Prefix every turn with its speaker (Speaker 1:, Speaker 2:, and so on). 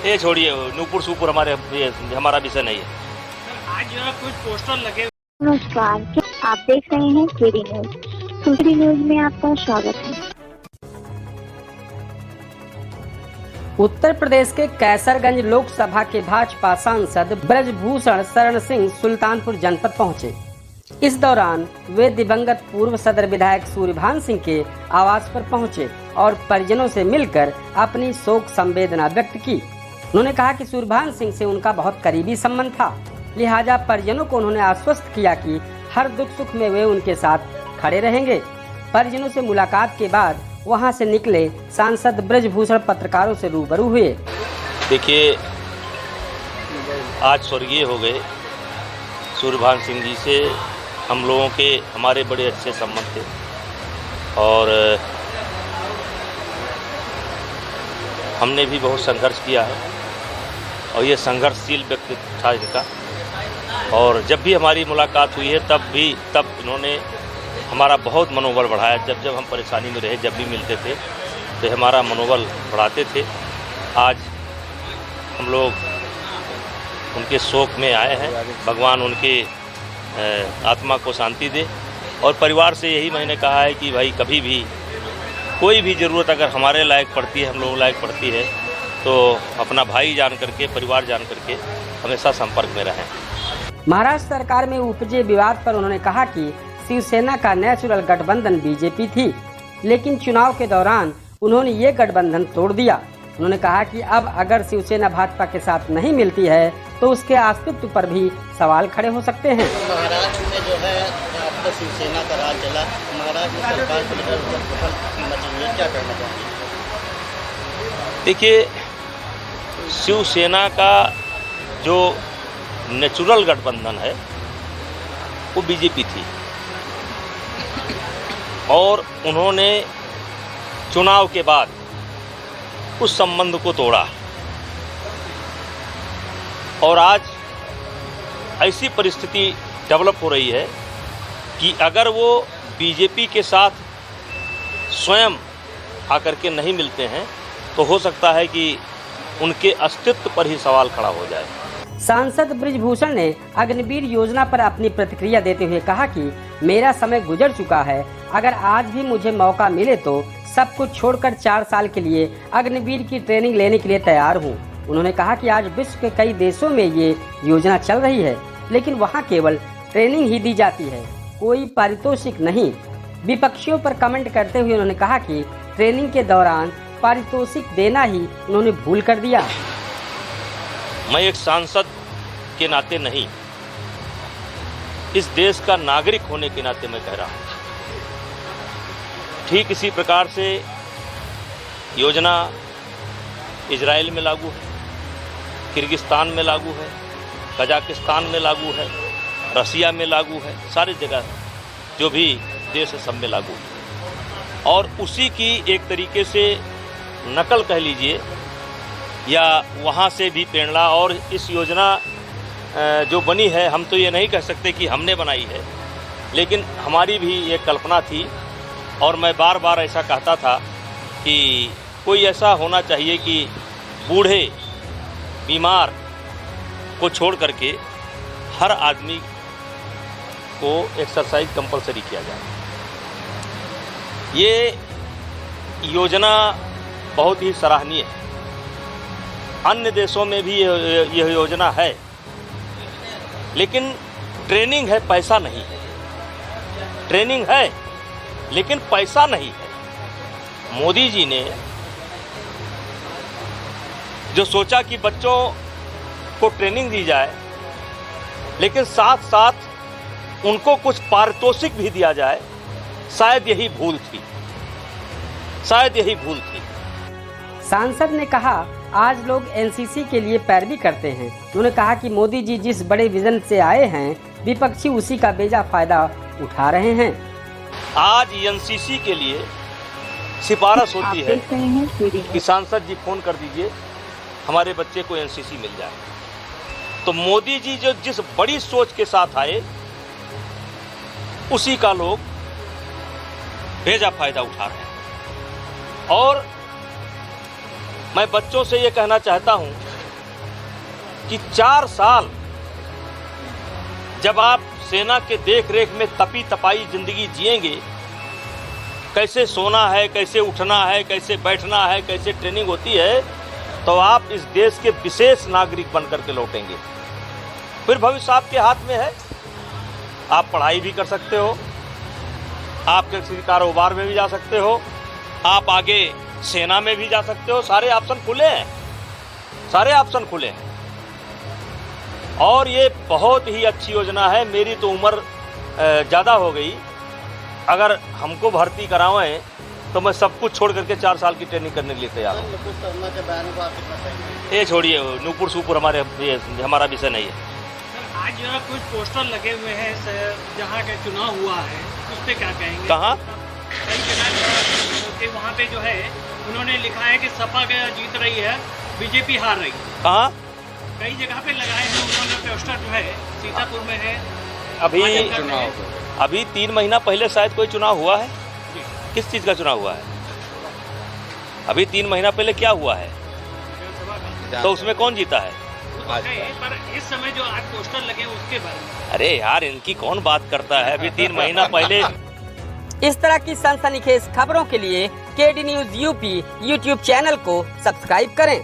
Speaker 1: ये छोड़िए, नूपुर सूपुर हमारा विषय नहीं है।
Speaker 2: आज कुछ पोस्टर लगे।
Speaker 3: नमस्कार, आप देख रहे हैं केडी न्यूज। केडी न्यूज में आपका स्वागत है।
Speaker 4: उत्तर प्रदेश के कैसरगंज लोकसभा के भाजपा सांसद ब्रजभूषण शरण सिंह सुल्तानपुर जनपद पहुंचे। इस दौरान वे दिवंगत पूर्व सदर विधायक सूर्यभान सिंह के आवास पर पहुंचे और परिजनों से मिलकर अपनी शोक संवेदना व्यक्त की। उन्होंने कहा कि सूर्यभान सिंह से उनका बहुत करीबी संबंध था, लिहाजा परिजनों को उन्होंने आश्वस्त किया कि हर दुख सुख में वे उनके साथ खड़े रहेंगे। परिजनों से मुलाकात के बाद वहां से निकले सांसद ब्रजभूषण पत्रकारों से रूबरू हुए।
Speaker 1: देखिए, आज स्वर्गीय हो गए सूर्यभान सिंह जी से हम लोगों के हमारे बड़े अच्छे संबंध थे और हमने भी बहुत संघर्ष किया है और ये संघर्षशील व्यक्तित्व था इनका। और जब भी हमारी मुलाकात हुई है तब इन्होंने हमारा बहुत मनोबल बढ़ाया। जब हम परेशानी में रहे, जब भी मिलते थे तो हमारा मनोबल बढ़ाते थे। आज हम लोग उनके शोक में आए हैं। भगवान उनके आत्मा को शांति दे। और परिवार से यही मैंने कहा है कि भाई कभी भी कोई भी ज़रूरत अगर हमारे लायक पड़ती है, हम लोगों लायक पड़ती है, तो अपना भाई जान करके, परिवार जान करके हमेशा संपर्क में रहें।
Speaker 4: महाराष्ट्र सरकार में उपजे विवाद पर उन्होंने कहा कि शिवसेना का नेचुरल गठबंधन बीजेपी थी, लेकिन चुनाव के दौरान उन्होंने ये गठबंधन तोड़ दिया। उन्होंने कहा कि अब अगर शिवसेना भाजपा के साथ नहीं मिलती है तो उसके अस्तित्व पर भी सवाल खड़े हो सकते हैं।
Speaker 5: महाराष्ट्र में जो है आपका शिवसेना का राज चला, महाराष्ट्र में सरकार को लेकर क्या करना चाहिए?
Speaker 1: देखिए, शिवसेना का जो नेचुरल गठबंधन है वो बीजेपी थी और उन्होंने चुनाव के बाद उस संबंध को तोड़ा और आज ऐसी परिस्थिति डेवलप हो रही है कि अगर वो बीजेपी के साथ स्वयं आकर के नहीं मिलते हैं तो हो सकता है कि उनके अस्तित्व पर ही सवाल खड़ा हो जाए।
Speaker 4: सांसद ब्रजभूषण ने अग्निवीर योजना पर अपनी प्रतिक्रिया देते हुए कहा कि मेरा समय गुजर चुका है, अगर आज भी मुझे मौका मिले तो सब कुछ छोड़कर 4 साल के लिए अग्निवीर की ट्रेनिंग लेने के लिए तैयार हूं। उन्होंने कहा कि आज विश्व के कई देशों में ये योजना चल रही है, लेकिन वहां केवल ट्रेनिंग ही दी जाती है, कोई पारितोषिक नहीं। विपक्षियों पर कमेंट करते हुए उन्होंने कहा कि ट्रेनिंग के दौरान पारितोषिक देना ही उन्होंने भूल कर दिया।
Speaker 1: मैं एक सांसद के नाते नहीं, इस देश का नागरिक होने के नाते मैं कह रहा हूँ। ठीक इसी प्रकार से योजना इजराइल में लागू है, किर्गिस्तान में लागू है, कजाकिस्तान में लागू है, रसिया में लागू है, सारी जगह जो भी देश है सब में लागू है। और उसी की एक तरीके से नकल कह लीजिए या वहाँ से भी प्रेरणा। और इस योजना जो बनी है, हम तो ये नहीं कह सकते कि हमने बनाई है, लेकिन हमारी भी एक कल्पना थी और मैं बार बार ऐसा कहता था कि कोई ऐसा होना चाहिए कि बूढ़े बीमार को छोड़ करके हर आदमी को एक्सरसाइज कंपलसरी किया जाए। ये योजना बहुत ही सराहनीय है। अन्य देशों में भी यह योजना है, लेकिन ट्रेनिंग है, पैसा नहीं है। ट्रेनिंग है लेकिन पैसा नहीं है। मोदी जी ने जो सोचा कि बच्चों को ट्रेनिंग दी जाए, लेकिन साथ साथ उनको कुछ पारितोषिक भी दिया जाए, शायद यही भूल थी, शायद यही भूल थी।
Speaker 4: सांसद ने कहा, आज लोग एनसीसी के लिए पैरवी करते हैं। उन्होंने कहा कि मोदी जी जिस बड़े विजन से आए हैं, विपक्षी उसी का बेजा फायदा उठा रहे हैं।
Speaker 1: आज एनसीसी के लिए सिफारिश होती है कि सांसद जी फोन कर दीजिए, हमारे बच्चे को एनसीसी मिल जाए। तो मोदी जी जो जिस बड़ी सोच के साथ आए, उसी का लोग बेजा फायदा उठा रहे हैं। और मैं बच्चों से ये कहना चाहता हूं कि 4 साल जब आप सेना के देख रेख में तपी तपाई जिंदगी जिएंगे, कैसे सोना है, कैसे उठना है, कैसे बैठना है, कैसे ट्रेनिंग होती है, तो आप इस देश के विशेष नागरिक बनकर के लौटेंगे। फिर भविष्य आपके हाथ में है। आप पढ़ाई भी कर सकते हो, आप किसी कारोबार में भी जा सकते हो, आप आगे सेना में भी जा सकते हो। सारे ऑप्शन खुले हैं, सारे ऑप्शन खुले हैं। और ये बहुत ही अच्छी योजना है। मेरी तो उम्र ज़्यादा हो गई, अगर हमको भर्ती करावें तो मैं सब कुछ छोड़ करके 4 साल की ट्रेनिंग करने के लिए तैयार हूँ।
Speaker 5: नुपुर शर्मा के बयान को आप कितना सही?
Speaker 1: ये छोड़िए, नूपुर सूपुर हमारा विषय नहीं है।
Speaker 2: सर आज कुछ पोस्टर लगे हुए हैं जहाँ का चुनाव हुआ है, उस पर क्या कहेंगे?
Speaker 1: कहाँ?
Speaker 2: कई जगह के वहाँ पे जो है उन्होंने लिखा है कि सपा का जीत रही है, बीजेपी हार रही है।
Speaker 1: कहाँ?
Speaker 2: कई जगह पे लगाए हैं उन्होंने पोस्टर, जो है सीतापुर में है।
Speaker 1: अभी 3 महीना पहले शायद कोई चुनाव हुआ है। किस चीज़ का चुनाव हुआ है? अभी 3 महीना पहले क्या हुआ है? तो उसमें कौन जीता है?
Speaker 2: पर इस समय जो आज पोस्टर लगे उसके बारे में।
Speaker 1: अरे यार, इनकी कौन बात करता है? अभी 3 महीना पहले।
Speaker 4: इस तरह की सनसनीखेज खबरों के लिए KD news UP YouTube channel को सब्सक्राइब करें